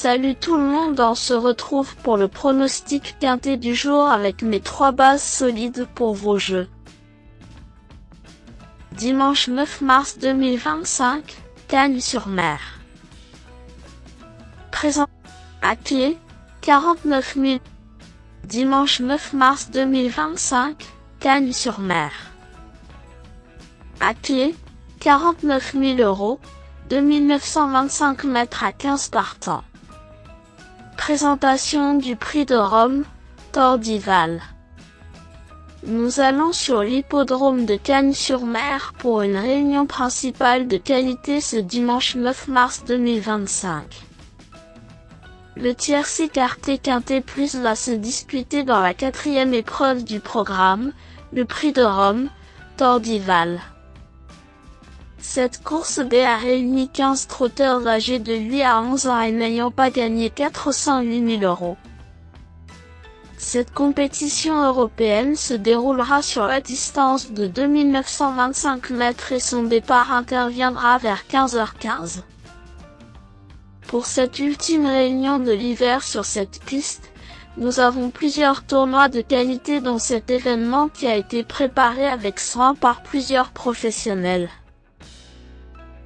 Salut tout le monde, on se retrouve pour le pronostic quintet du jour avec mes 3 bases solides pour vos jeux. Dimanche 9 mars 2025, Cagnes-sur-Mer. Présent à clé, 49 000. Dimanche 9 mars 2025, Cagnes-sur-Mer. À clé, 49 000 €, 2925 mètres à 15 partants. Présentation du prix de Rome, Tordival. Nous allons sur l'hippodrome de Cagnes-sur-Mer pour une réunion principale de qualité ce dimanche 9 mars 2025. Le tiercé écarté quintet plus va se disputer dans la 4e épreuve du programme, le prix de Rome, Tordival. Cette course B a réuni 15 trotteurs âgés de 8 à 11 ans et n'ayant pas gagné 408 000 €. Cette compétition européenne se déroulera sur la distance de 2925 mètres et son départ interviendra vers 15h15. Pour cette ultime réunion de l'hiver sur cette piste, nous avons plusieurs tournois de qualité dans cet événement qui a été préparé avec soin par plusieurs professionnels.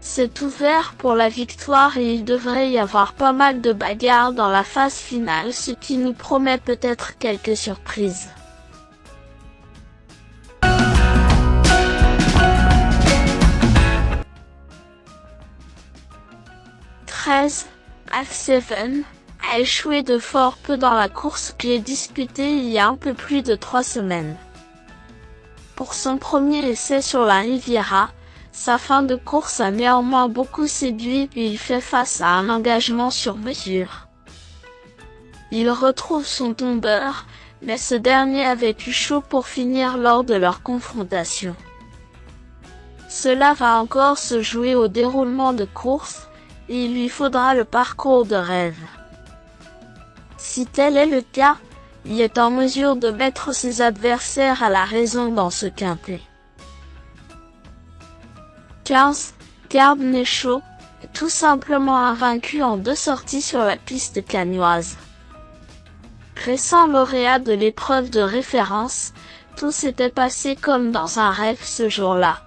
C'est ouvert pour la victoire et il devrait y avoir pas mal de bagarres dans la phase finale, ce qui nous promet peut-être quelques surprises. F7 a échoué de fort peu dans la course clé disputée il y a un peu plus de 3 semaines. Pour son premier essai sur la Riviera, sa fin de course a néanmoins beaucoup séduit et il fait face à un engagement sur mesure. Il retrouve son tombeur, mais ce dernier avait eu chaud pour finir lors de leur confrontation. Cela va encore se jouer au déroulement de course, et il lui faudra le parcours de rêve. Si tel est le cas, il est en mesure de mettre ses adversaires à la raison dans ce quintet. 15. Garde-Néchaud est tout simplement invaincu en 2 sorties sur la piste cagnoise. Récent lauréat de l'épreuve de référence, tout s'était passé comme dans un rêve ce jour-là.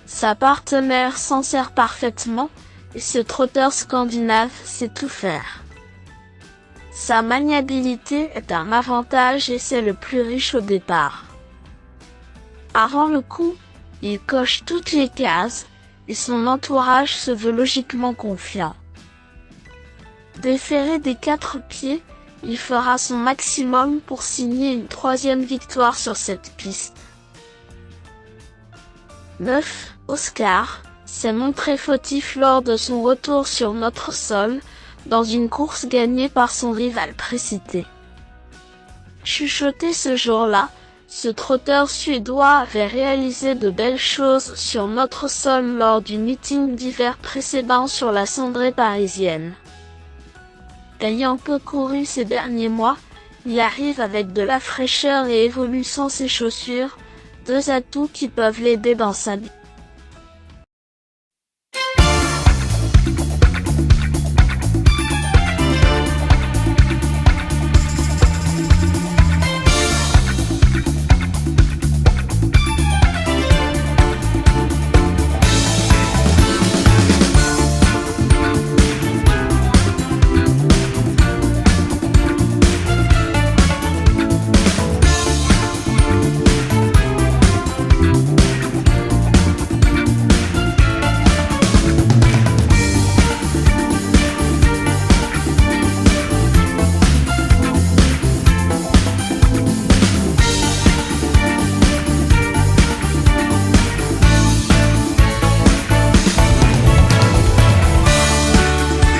Sa partenaire s'en sert parfaitement, et ce trotteur scandinave sait tout faire. Sa maniabilité est un avantage et c'est le plus riche au départ. Avant le coup, il coche toutes les cases, et son entourage se veut logiquement confiant. Déféré des 4 pieds, il fera son maximum pour signer une 3e victoire sur cette piste. 9. Oscar s'est montré fautif lors de son retour sur notre sol, dans une course gagnée par son rival précité. Chuchoté ce jour-là, ce trotteur suédois avait réalisé de belles choses sur notre sol lors du meeting d'hiver précédent sur la cendrée parisienne. Ayant peu couru ces derniers mois, il arrive avec de la fraîcheur et évolue sans ses chaussures, 2 atouts qui peuvent l'aider dans sa